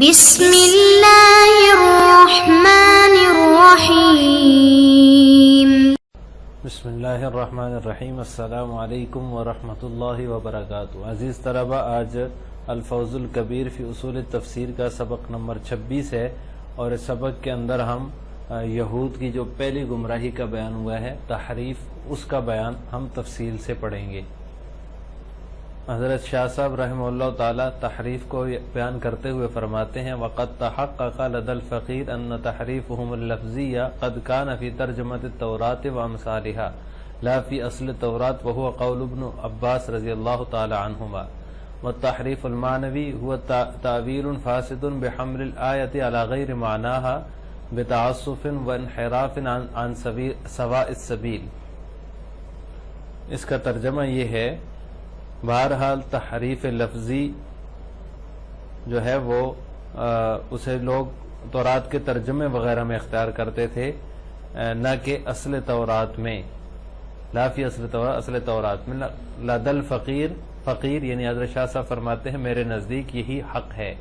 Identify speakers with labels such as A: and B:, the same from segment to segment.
A: بسم اللہ الرحمن الرحیم۔
B: بسم اللہ الرحمن الرحیم۔ السلام علیکم ورحمۃ اللہ وبرکاتہ۔ عزیز طلبہ، آج الفوز الکبیر فی اصول تفسیر کا سبق نمبر 26 ہے، اور اس سبق کے اندر ہم یہود کی جو پہلی گمراہی کا بیان ہوا ہے، تحریف، اس کا بیان ہم تفصیل سے پڑھیں گے۔ حضرت شاہ صاحب رحمہ اللہ تعالی تحریف کو بیان کرتے ہوئے فرماتے ہیں: وَقَدْ تَحَقَّقَ لَدَى الْفَقِيرِ أَنَّ تَحْرِيفُهُمُ الْلَفْظِيَّ قَدْ كَانَ فِي تَرْجُمَةِ التَّوْرَاةِ وَأَمْثَالِهَا لَا فِي أَصْلِ التَّوْرَاةِ وَهُوَ قَوْلُ ابْنِ عَبَّاسٍ رضي الله تعالى عنهما۔ والتحريف المعنوي هو تأويل فاسد بحمل الآية على غير معناها بتعسف وانحراف عن سواء السبيل۔ اس کا ترجمہ یہ ہے، بہرحال تحریف لفظی جو ہے وہ اسے لوگ تورات کے ترجمے وغیرہ میں اختیار کرتے تھے، نہ کہ اصل تورات میں، لا فی اصل تورات، اصل تورات میں لدل فقیر، فقیر یعنی حضرت شاہ صاحب فرماتے ہیں میرے نزدیک یہی حق ہے۔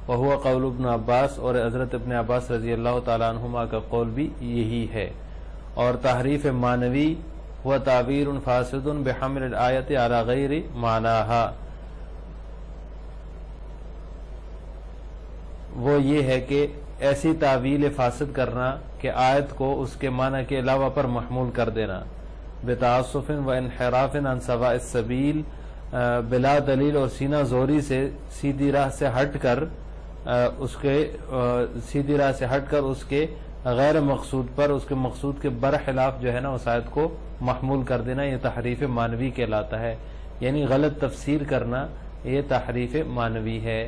B: وہو قول ابن عباس، اور حضرت ابن عباس رضی اللہ تعالیٰ عنہما کا قول بھی یہی ہے۔ اور تحریف معنوی وہ تعبیر فاسد بحمل الآیت علی غیر معناہا، وہ یہ ہے کہ ایسی تعویل فاسد کرنا کہ آیت کو اس کے معنی کے علاوہ پر محمول کر دینا، بتعسف و انحراف عن سواء السبیل، بلا دلیل اور سینہ زوری سے سیدھی راہ سے ہٹ کر اس کے غیر مقصود پر، اس کے مقصود کے برخلاف جو ہے نا اس آیت کو محمول کر دینا، یہ تحریف معنوی کہلاتا ہے۔ یعنی غلط تفسیر کرنا، یہ تحریف معنوی ہے۔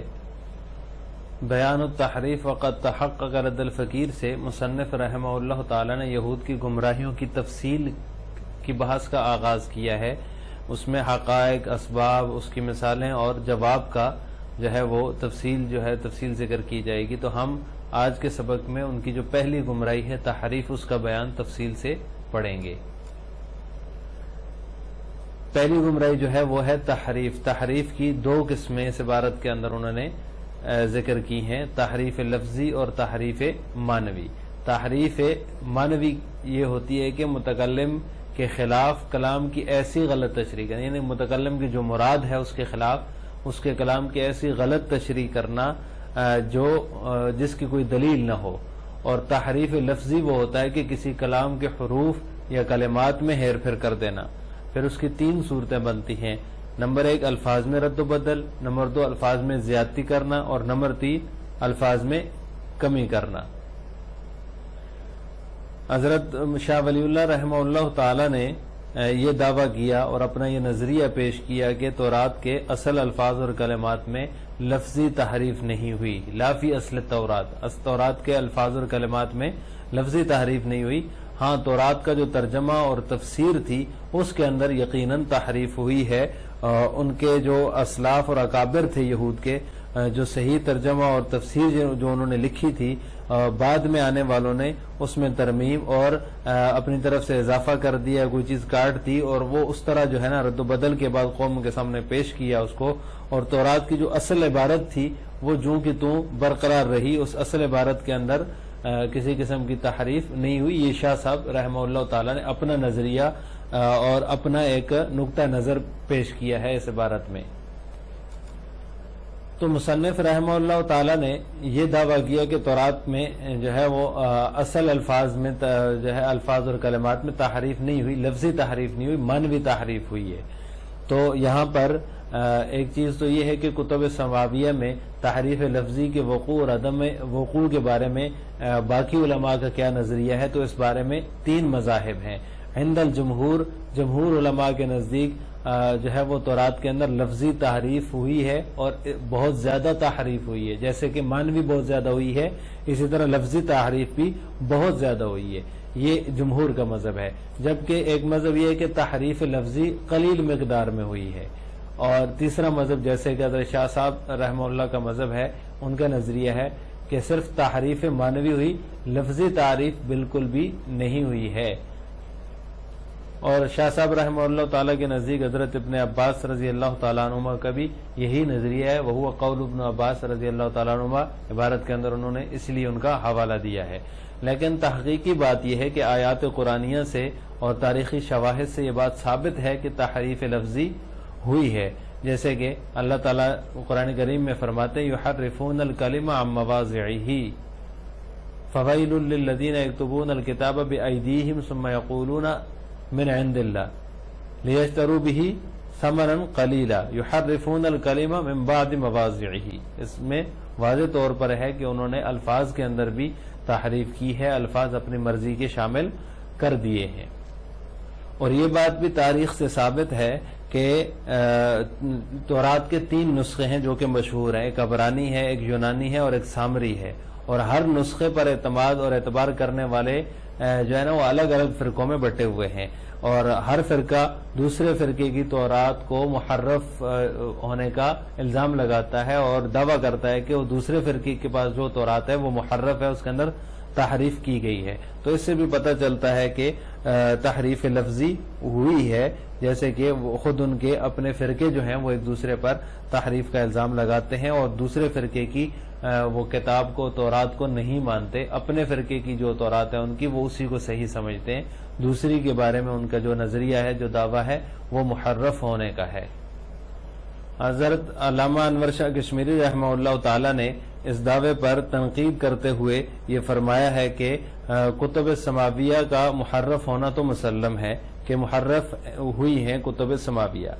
B: بیان التحریف وقد تحقق لدى الفقیر سے مصنف رحمہ اللہ تعالی نے یہود کی گمراہیوں کی تفصیل کی بحث کا آغاز کیا ہے۔ اس میں حقائق، اسباب، اس کی مثالیں اور جواب کا جو ہے وہ تفصیل ذکر کی جائے گی۔ تو ہم آج کے سبق میں ان کی جو پہلی گمراہی ہے تحریف، اس کا بیان تفصیل سے پڑھیں گے۔ پہلی گمراہی جو ہے وہ ہے تحریف۔ تحریف کی دو قسمیں اس عبارت کے اندر انہوں نے ذکر کی ہیں، تحریف لفظی اور تحریف معنوی۔ تحریف معنوی یہ ہوتی ہے کہ متکلم کے خلاف کلام کی ایسی غلط تشریح کرنا، یعنی متکلم کی جو مراد ہے اس کے خلاف اس کے کلام کی ایسی غلط تشریح کرنا جس کی کوئی دلیل نہ ہو۔ اور تحریف لفظی وہ ہوتا ہے کہ کسی کلام کے حروف یا کلمات میں ہیر پھیر کر دینا۔ پھر اس کی تین صورتیں بنتی ہیں: نمبر 1 الفاظ میں رد و بدل، نمبر 2 الفاظ میں زیادتی کرنا، اور نمبر 3 الفاظ میں کمی کرنا۔ حضرت شاہ ولی اللہ رحمہ اللہ تعالی نے یہ دعویٰ کیا اور اپنا یہ نظریہ پیش کیا کہ تورات کے اصل الفاظ اور کلمات میں لفظی تحریف نہیں ہوئی، لا فی اصل تورات، تورات کے الفاظ اور کلمات میں لفظی تحریف نہیں ہوئی۔ ہاں، تورات کا جو ترجمہ اور تفسیر تھی اس کے اندر یقیناً تحریف ہوئی ہے۔ ان کے جو اسلاف اور اکابر تھے یہود کے، جو صحیح ترجمہ اور تفسیر جو انہوں نے لکھی تھی، بعد میں آنے والوں نے اس میں ترمیم اور اپنی طرف سے اضافہ کر دیا، کوئی چیز کاٹ دی، اور وہ اس طرح جو ہے نا رد و بدل کے بعد قوم کے سامنے پیش کیا اس کو، اور تورات کی جو اصل عبارت تھی وہ جوں کی توں برقرار رہی، اس اصل عبارت کے اندر کسی قسم کی تحریف نہیں ہوئی۔ یہ شاہ صاحب رحمہ اللہ تعالی نے اپنا نظریہ اور اپنا ایک نقطہ نظر پیش کیا ہے اس عبارت میں۔ تو مصنف رحمہ اللہ تعالی نے یہ دعویٰ کیا کہ تورات میں جو ہے وہ اصل الفاظ میں جو ہے الفاظ اور کلمات میں تحریف نہیں ہوئی، لفظی تحریف نہیں ہوئی، معنوی تحریف ہوئی ہے۔ تو یہاں پر ایک چیز تو یہ ہے کہ کتب سماویہ میں تحریف لفظی کے وقوع اور عدم وقوع کے بارے میں باقی علماء کا کیا نظریہ ہے، تو اس بارے میں 3 مذاہب ہیں۔ عند الجمہور، جمہور علماء کے نزدیک جو ہے وہ تورات کے اندر لفظی تحریف ہوئی ہے، اور بہت زیادہ تحریف ہوئی ہے، جیسے کہ معنوی بہت زیادہ ہوئی ہے، اسی طرح لفظی تحریف بھی بہت زیادہ ہوئی ہے۔ یہ جمہور کا مذہب ہے۔ جبکہ ایک مذہب یہ ہے کہ تحریف لفظی قلیل مقدار میں ہوئی ہے۔ اور تیسرا مذہب جیسے کہ حضرت شاہ صاحب رحمہ اللہ کا مذہب ہے، ان کا نظریہ ہے کہ صرف تحریف معنوی ہوئی، لفظی تعریف بالکل بھی نہیں ہوئی ہے۔ اور شاہ صاحب رحمہ اللہ تعالیٰ کے نزدیک حضرت ابن عباس رضی اللہ تعالیٰ عنہما کا بھی یہی نظریہ ہے، وہو قول ابن عباس رضی اللہ تعالیٰ عنہما، عبارت کے اندر انہوں نے اس لیے ان کا حوالہ دیا ہے۔ لیکن تحقیقی بات یہ ہے کہ آیات قرآنیہ سے اور تاریخی شواہد سے یہ بات ثابت ہے کہ تحریف لفظی ہوئی ہے، جیسے کہ اللہ تعالیٰ قرآن کریم میں فرماتے ہیں یحرفون الکلم عن مواضعہ فویل للذین یکتبون الکتاب بأیدیہم ثم یقولون من عند اللہ لیشتروا بہ ثمنا قلیلا یحرفون الکلم من بعد مواضعہ۔ اس میں واضح طور پر ہے کہ انہوں نے الفاظ کے اندر بھی تحریف کی ہے، الفاظ اپنی مرضی کے شامل کر دیے ہیں۔ اور یہ بات بھی تاریخ سے ثابت ہے کہ تورات کے 3 نسخے ہیں جو کہ مشہور ہیں، ایک عبرانی ہے، ایک یونانی ہے اور ایک سامری ہے، اور ہر نسخے پر اعتماد اور اعتبار کرنے والے جو ہے نا وہ الگ الگ فرقوں میں بٹے ہوئے ہیں، اور ہر فرقہ دوسرے فرقے کی تورات کو محرف ہونے کا الزام لگاتا ہے اور دعویٰ کرتا ہے کہ وہ دوسرے فرقے کے پاس جو تورات ہے وہ محرف ہے، اس کے اندر تحریف کی گئی ہے۔ تو اس سے بھی پتہ چلتا ہے کہ تحریف لفظی ہوئی ہے، جیسے کہ خود ان کے اپنے فرقے جو ہیں وہ ایک دوسرے پر تحریف کا الزام لگاتے ہیں اور دوسرے فرقے کی وہ کتاب کو، تورات کو نہیں مانتے، اپنے فرقے کی جو تورات ہے ان کی وہ اسی کو صحیح سمجھتے ہیں، دوسری کے بارے میں ان کا جو نظریہ ہے، جو دعویٰ ہے وہ محرف ہونے کا ہے۔ حضرت علامہ انور شاہ کشمیری رحمہ اللہ تعالی نے اس دعوے پر تنقید کرتے ہوئے یہ فرمایا ہے کہ کتب سماویہ کا محرف ہونا تو مسلم ہے کہ محرف ہوئی ہیں کتب سماویہ۔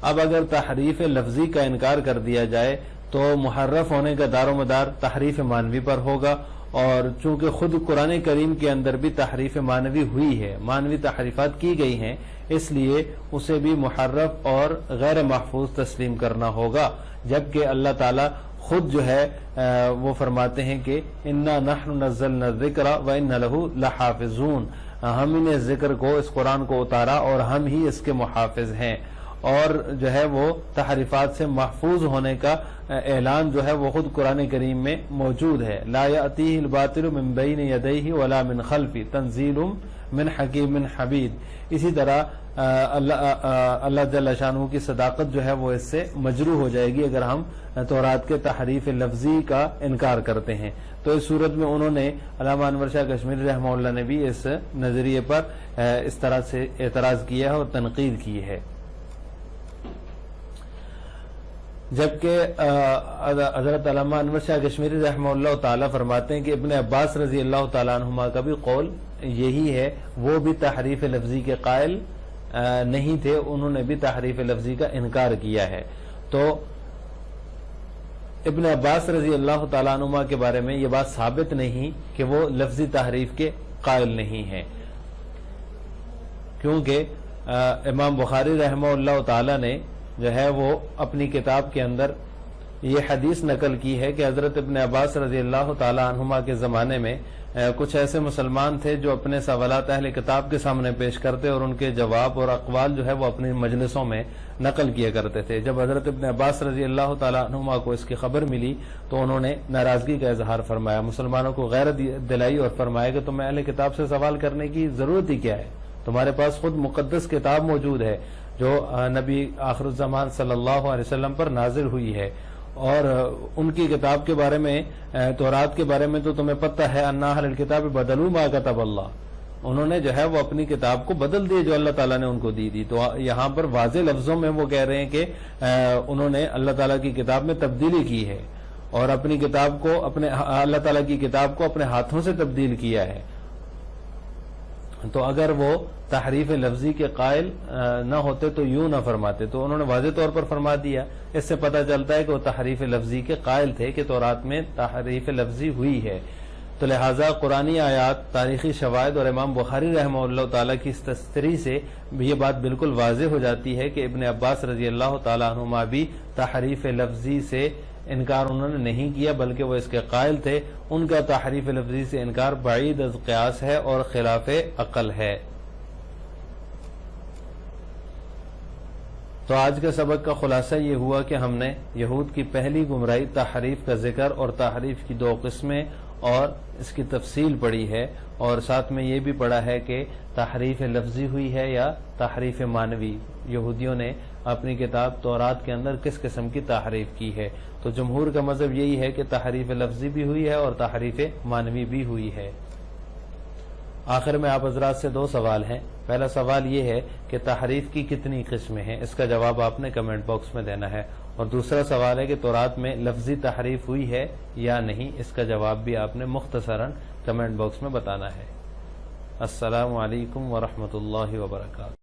B: اب اگر تحریف لفظی کا انکار کر دیا جائے تو محرف ہونے کا دار و مدار تحریف معنوی پر ہوگا، اور چونکہ خود قرآن کریم کے اندر بھی تحریف معنوی ہوئی ہے، معنوی تحریفات کی گئی ہیں، اس لیے اسے بھی محرف اور غیر محفوظ تسلیم کرنا ہوگا، جبکہ اللہ تعالیٰ خود جو ہے وہ فرماتے ہیں کہ انا نحن نزلنا الذکر وانا لہ لحافظون، ہم ہی نے ذکر کو، اس قرآن کو اتارا اور ہم ہی اس کے محافظ ہیں، اور جو ہے وہ تحریفات سے محفوظ ہونے کا اعلان جو ہے وہ خود قرآن کریم میں موجود ہے۔ لا یأتیہ الباطل من بین یدیہ ولا من خلفہ تنزیل من حکیم حمید۔ اسی طرح اللہ جل شانہ کی صداقت جو ہے وہ اس سے مجروح ہو جائے گی اگر ہم تورات کے تحریف لفظی کا انکار کرتے ہیں۔ تو اس صورت میں انہوں نے، علامہ انور شاہ کشمیری رحمہ اللہ نے بھی اس نظریے پر اس طرح سے اعتراض کیا ہے اور تنقید کی ہے۔ جبکہ حضرت علامہ انور شاہ کشمیری رحمہ اللہ تعالی فرماتے ہیں کہ ابن عباس رضی اللہ تعالیٰ عنہما کا بھی قول یہی ہے، وہ بھی تحریف لفظی کے قائل نہیں تھے، انہوں نے بھی تحریف لفظی کا انکار کیا ہے۔ تو ابن عباس رضی اللہ تعالیٰ عنہما کے بارے میں یہ بات ثابت نہیں کہ وہ لفظی تحریف کے قائل نہیں ہیں، کیونکہ امام بخاری رحمہ اللہ تعالیٰ نے جو ہے وہ اپنی کتاب کے اندر یہ حدیث نقل کی ہے کہ حضرت ابن عباس رضی اللہ تعالی عنہما کے زمانے میں کچھ ایسے مسلمان تھے جو اپنے سوالات اہل کتاب کے سامنے پیش کرتے اور ان کے جواب اور اقوال جو ہے وہ اپنی مجلسوں میں نقل کیا کرتے تھے۔ جب حضرت ابن عباس رضی اللہ تعالی عنہما کو اس کی خبر ملی تو انہوں نے ناراضگی کا اظہار فرمایا، مسلمانوں کو غیرت دلائی اور فرمایا کہ تمہیں اہل کتاب سے سوال کرنے کی ضرورت ہی کیا ہے، تمہارے پاس خود مقدس کتاب موجود ہے جو نبی آخر الزمان صلی اللہ علیہ وسلم پر نازل ہوئی ہے، اور ان کی کتاب کے بارے میں، تورات کے بارے میں تو تمہیں پتہ ہے، ان اہل الکتاب بدلوا ما کتب اللہ، انہوں نے جو ہے وہ اپنی کتاب کو بدل دی جو اللہ تعالیٰ نے ان کو دی تھی۔ تو یہاں پر واضح لفظوں میں وہ کہہ رہے ہیں کہ انہوں نے اللہ تعالیٰ کی کتاب میں تبدیلی کی ہے اور اپنی کتاب کو، اللہ تعالیٰ کی کتاب کو اپنے ہاتھوں سے تبدیل کیا ہے۔ تو اگر وہ تحریف لفظی کے قائل نہ ہوتے تو یوں نہ فرماتے، تو انہوں نے واضح طور پر فرما دیا۔ اس سے پتہ چلتا ہے کہ وہ تحریف لفظی کے قائل تھے کہ تورات میں تحریف لفظی ہوئی ہے۔ تو لہٰذا قرآنی آیات، تاریخی شواہد اور امام بخاری رحمہ اللہ تعالیٰ کی اس تصریح سے یہ بات بالکل واضح ہو جاتی ہے کہ ابن عباس رضی اللہ تعالیٰ عنہما بھی تحریف لفظی سے انکار انہوں نے نہیں کیا بلکہ وہ اس کے قائل تھے۔ ان کا تحریف لفظی سے انکار بعید از قیاس ہے اور خلاف عقل ہے۔ تو آج کے سبق کا خلاصہ یہ ہوا کہ ہم نے یہود کی پہلی گمراہی تحریف کا ذکر اور تحریف کی 2 قسمیں اور اس کی تفصیل پڑھی ہے، اور ساتھ میں یہ بھی پڑھا ہے کہ تحریف لفظی ہوئی ہے یا تحریف معنوی، یہودیوں نے اپنی کتاب تورات کے اندر کس قسم کی تحریف کی ہے۔ تو جمہور کا مذہب یہی ہے کہ تحریف لفظی بھی ہوئی ہے اور تحریف معنوی بھی ہوئی ہے۔ آخر میں آپ حضرات سے 2 سوال ہیں۔ پہلا سوال یہ ہے کہ تحریف کی کتنی قسمیں ہیں، اس کا جواب آپ نے کمنٹ باکس میں دینا ہے، اور دوسرا سوال ہے کہ تورات میں لفظی تحریف ہوئی ہے یا نہیں، اس کا جواب بھی آپ نے مختصراً کمنٹ باکس میں بتانا ہے۔ السلام علیکم ورحمۃ اللہ وبرکاتہ۔